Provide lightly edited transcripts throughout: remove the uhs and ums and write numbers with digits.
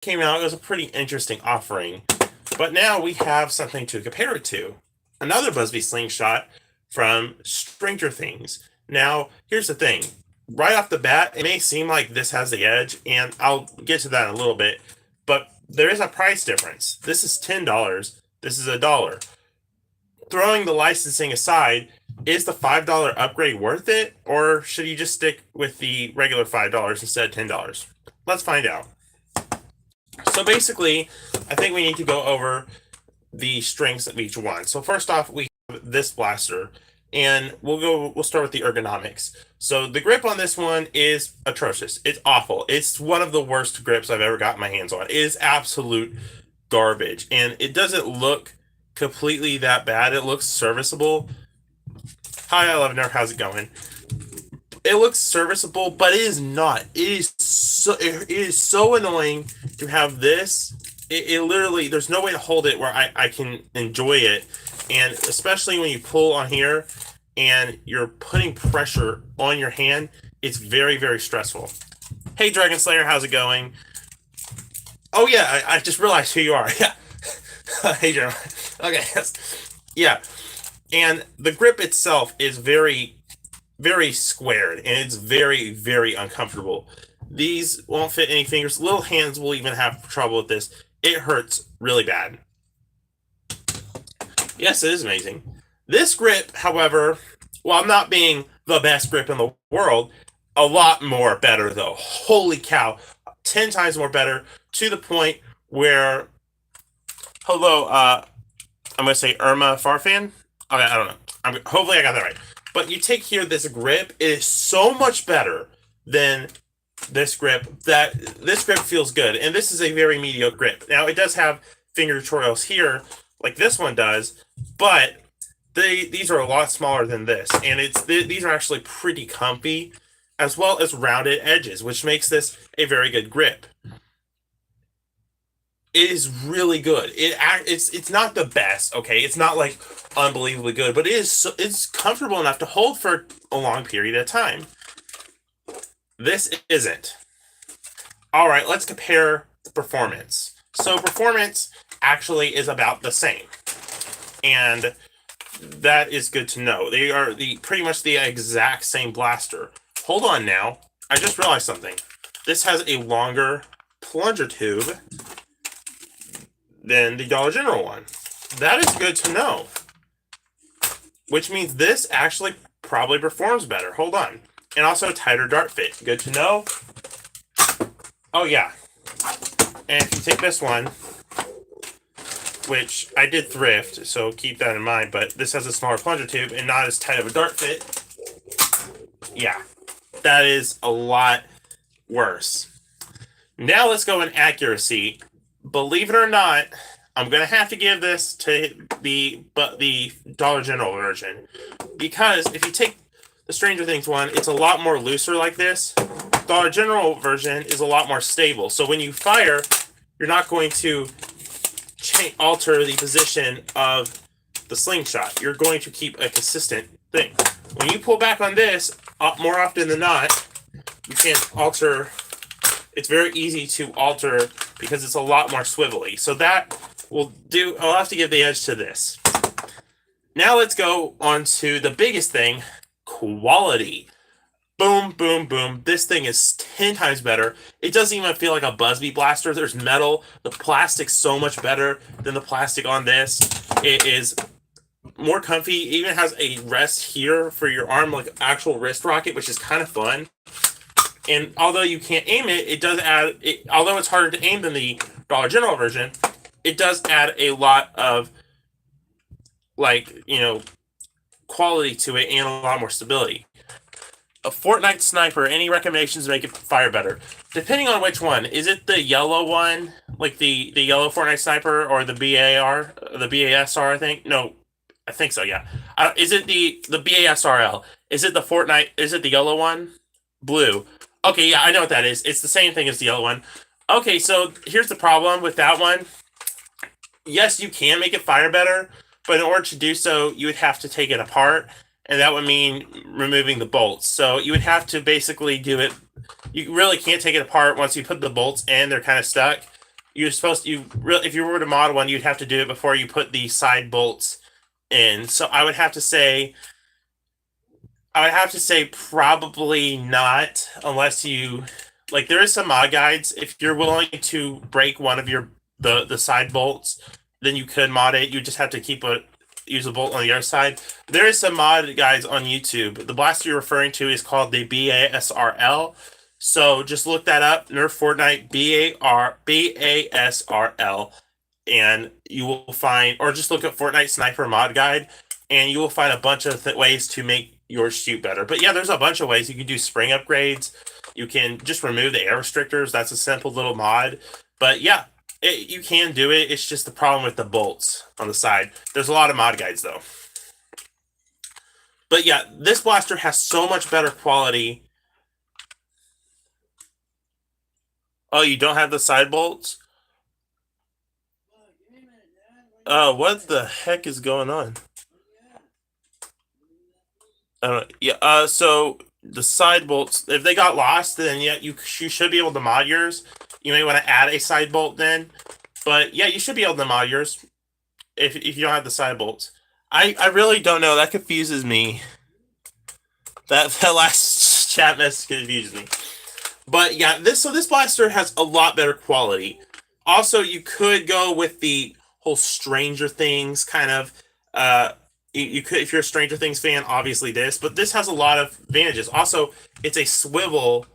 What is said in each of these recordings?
came out, it was a pretty interesting offering. But now we have something to compare it to. Another Busby slingshot from Stranger Things. Now, here's the thing. Right off the bat, it may seem like this has the edge, and I'll get to that in a little bit, but there is a price difference. This is $10. This is $1. Throwing the licensing aside, is the $5 upgrade worth it, or should you just stick with the regular $5 instead of $10? Let's find out. So basically, I think we need to go over the strengths of each one. So first off, we have this blaster, and we'll start with the ergonomics. So the grip on this one is atrocious. It's awful. It's one of the worst grips I've ever gotten my hands on. It is absolute garbage, and it doesn't look completely that bad. It looks serviceable. Hi, Lavender. How's it going? It looks serviceable, but it is not. It is so annoying to have this. It literally, there's no way to hold it where I can enjoy it, and especially when you pull on here and you're putting pressure on your hand, it's very, very stressful. Hey, Dragon Slayer, how's it going? Oh yeah, I just realized who you are. Yeah. Hey, Jeremy. Okay, yes. Yeah. And the grip itself is very, very squared, and it's very, very uncomfortable. These won't fit any fingers. Little hands will even have trouble with this. It hurts really bad. Yes, it is amazing. This grip, however, while not being the best grip in the world, a lot more better though. Holy cow. 10 times more better, to the point where, hello, I'm going to say Irma Farfan. Okay, I don't know. Hopefully I got that right. But you take here this grip, it is so much better than this grip that this grip feels good. And this is a very mediocre grip. Now, it does have finger tutorials here, like this one does, but these are a lot smaller than this. And these are actually pretty comfy, as well as rounded edges, which makes this a very good grip. It is really good. It's not the best, okay? It's not like unbelievably good, but it's comfortable enough to hold for a long period of time. This isn't. All right, let's compare the performance. So performance actually is about the same, and that is good to know. They are pretty much the exact same blaster. Hold on now. I just realized something. This has a longer plunger tube than the Dollar General one. That is good to know. Which means this actually probably performs better. Hold on. And also a tighter dart fit. Good to know. Oh, yeah. And if you take this one, which I did thrift, so keep that in mind, but this has a smaller plunger tube and not as tight of a dart fit. Yeah, that is a lot worse. Now let's go in accuracy. Believe it or not, I'm going to have to give this to the Dollar General version, because if you take the Stranger Things one, it's a lot more looser like this. Dollar General version is a lot more stable. So when you fire, you're not going to alter the position of the slingshot. You're going to keep a consistent thing. When you pull back on this, more often than not, you can't alter. It's very easy to alter because it's a lot more swivelly. So that will do. I'll have to give the edge to this. Now let's go on to the biggest thing, quality. Boom, boom, boom. This thing is 10 times better. It doesn't even feel like a Busby blaster. There's metal. The plastic's so much better than the plastic on this. It is more comfy. It even has a rest here for your arm, like actual wrist rocket, which is kind of fun. And although you can't aim it, it does add, although it's harder to aim than the Dollar General version, it does add a lot of, like, quality to it and a lot more stability. A Fortnite sniper, any recommendations to make it fire better? Depending on which one. Is it the yellow one, like the yellow Fortnite sniper, or the BAR, the BASR, I think? No, I think so, yeah. Is it the BASRL? Is it the Fortnite, is it the yellow one? Blue. Okay, yeah, I know what that is. It's the same thing as the yellow one. Okay, so here's the problem with that one. Yes, you can make it fire better, but in order to do so, you would have to take it apart, and that would mean removing the bolts. So you would have to basically do it. You really can't take it apart once you put the bolts in. They're kind of stuck. You're supposed to, if you were to mod one, you'd have to do it before you put the side bolts in. So I would have to say probably not, unless you like. There is some mod guides. If you're willing to break one of your the side bolts, then you could mod it. You just have to use a bolt on the other side. There is some mod guides on YouTube. The blaster you're referring to is called the BASRL. So just look that up. Nerf Fortnite BASRL, and you will find, or just look at Fortnite Sniper Mod Guide, and you will find a bunch of ways to make yours shoot better. But yeah, there's a bunch of ways. You can do spring upgrades. You can just remove the air restrictors. That's a simple little mod. But yeah, you can do it. It's just the problem with the bolts on the side. There's a lot of mod guides though. But yeah, this blaster has so much better quality. Oh, you don't have the side bolts? Oh, what the heck is going on? Yeah. So the side bolts, if they got lost, then yeah, you should be able to mod yours. You may want to add a side bolt then, but yeah, you should be able to mod yours if you don't have the side bolts. I really don't know. That confuses me. That last chat message confused me. But yeah, this blaster has a lot better quality. Also, you could go with the whole Stranger Things kind of. You could, if you're a Stranger Things fan, obviously this, but this has a lot of advantages. Also, it's a swivel.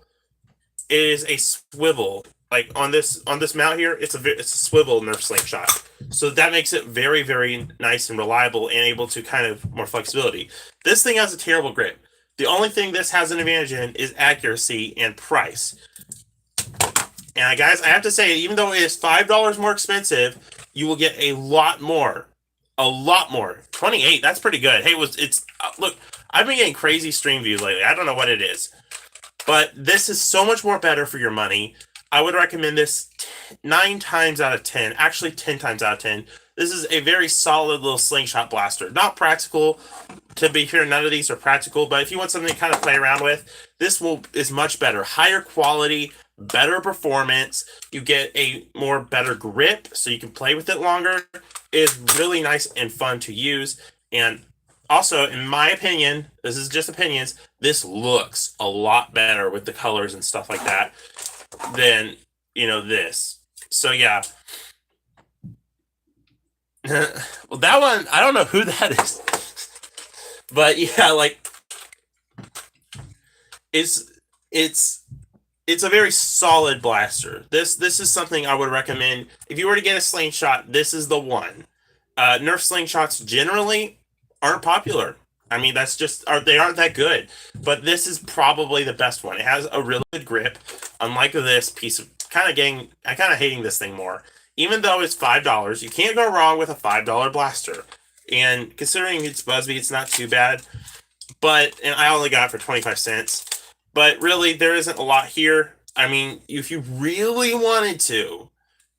It is a swivel. Like on this mount here, it's a swivel Nerf slingshot. So that makes it very very nice and reliable and able to kind of more flexibility. This thing has a terrible grip. The only thing this has an advantage in is accuracy and price. And guys, I have to say, even though it is $5 more expensive, you will get a lot more. A lot more. 28, that's pretty good. Hey, look, I've been getting crazy stream views lately. I don't know what it is. But this is so much more better for your money. I would recommend this 9 times out of 10. Actually, 10 times out of 10. This is a very solid little slingshot blaster. Not practical. To be fair, none of these are practical, but if you want something to kind of play around with, is much better. Higher quality, better performance. You get a more better grip, so you can play with it longer. It's really nice and fun to use. And also, in my opinion, this is just opinions, this looks a lot better with the colors and stuff like that than, this. So yeah. Well, that one, I don't know who that is. But yeah, like it's a very solid blaster. This is something I would recommend. If you were to get a slingshot, this is the one. Nerf slingshots generally aren't popular. I mean, they aren't that good. But this is probably the best one. It has a really good grip. Unlike this piece of I kind of hating this thing more. Even though it's $5, you can't go wrong with a $5 blaster. And considering it's Busby, it's not too bad. And I only got it for 25 cents. But really, there isn't a lot here. I mean, if you really wanted to,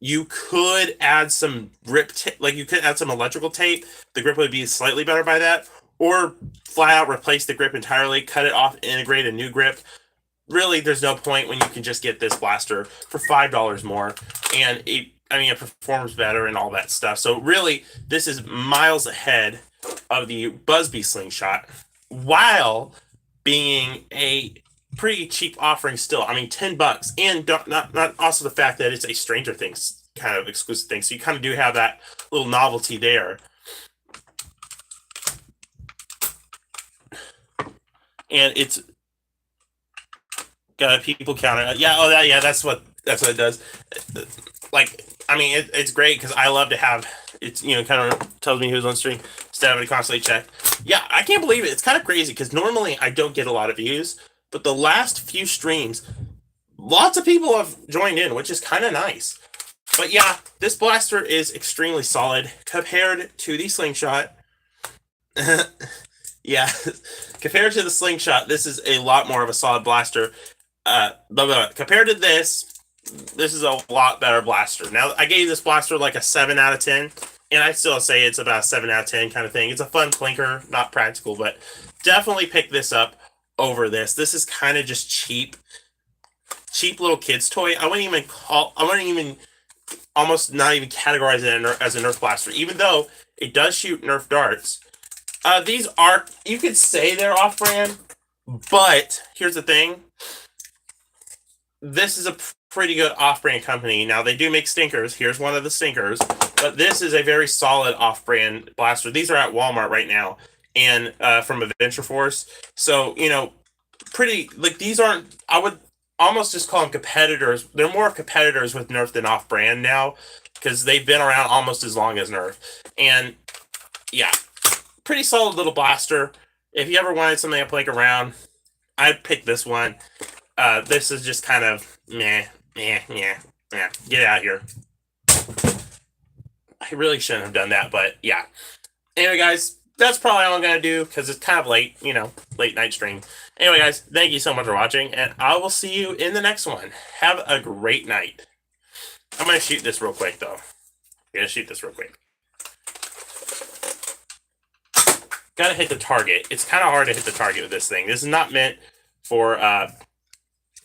you could add some grip tape. Like, you could add some electrical tape. The grip would be slightly better by that. Or flat out replace the grip entirely, cut it off, integrate a new grip. Really, there's no point when you can just get this blaster for $5 more. And it performs better and all that stuff. So really, this is miles ahead of the Busby slingshot, while being a pretty cheap offering still. I mean, $10, and not also the fact that it's a Stranger Things kind of exclusive thing. So you kind of do have that little novelty there. And it's got a people counter. Yeah, yeah, that's what it does. Like, I mean, it's great because I love to have it's kind of tells me who's on stream instead of having to constantly check. Yeah, I can't believe it. It's kind of crazy because normally I don't get a lot of views, but the last few streams, lots of people have joined in, which is kind of nice. But yeah, this blaster is extremely solid compared to the slingshot. Yeah, compared to the slingshot, this is a lot more of a solid blaster. Compared to this is a lot better blaster. Now, I gave this blaster like a 7 out of 10, and I still say it's about a 7 out of 10 kind of thing. It's a fun clinker, not practical, but definitely pick this up over this. This is kind of just cheap little kid's toy. I wouldn't even almost not even categorize it as a Nerf blaster, even though it does shoot Nerf darts. These are, you could say they're off-brand, but here's the thing. This is a pretty good off-brand company. Now, they do make stinkers. Here's one of the stinkers. But this is a very solid off-brand blaster. These are at Walmart right now, and from Adventure Force. So, you know, pretty, like, these aren't, I would almost just call them competitors. They're more competitors with Nerf than off-brand now, because they've been around almost as long as Nerf. And, yeah, pretty solid little blaster. If you ever wanted something to play around, I'd pick this one. This is just kind of meh. Get out here. I really shouldn't have done that, but yeah. Anyway, guys, that's probably all I'm going to do because it's kind of late, you know, late night stream. Anyway, guys, thank you so much for watching, and I will see you in the next one. Have a great night. I'm going to shoot this real quick, though. I'm going to shoot this real quick. Got to hit the target. It's kind of hard to hit the target with this thing. This is not meant for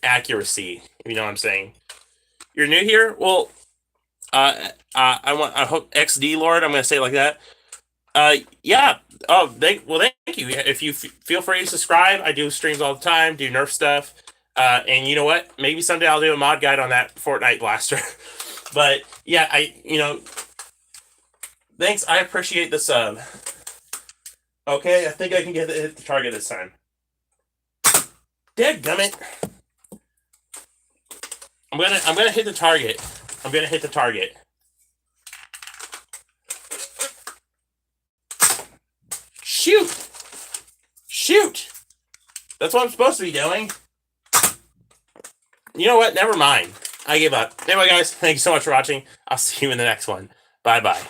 accuracy, if you know what I'm saying. You're new here? Well, I hope XD Lord, I'm going to say it like that. Yeah. Oh, thank you. If you feel free to subscribe, I do streams all the time, do Nerf stuff. And you know what? Maybe someday I'll do a mod guide on that Fortnite blaster. But yeah, thanks. I appreciate the sub. Okay, I think I can hit the target this time. Dadgummit. I'm gonna hit the target. I'm gonna hit the target. Shoot! Shoot! That's what I'm supposed to be doing. You know what? Never mind. I give up. Anyway, guys, thank you so much for watching. I'll see you in the next one. Bye-bye.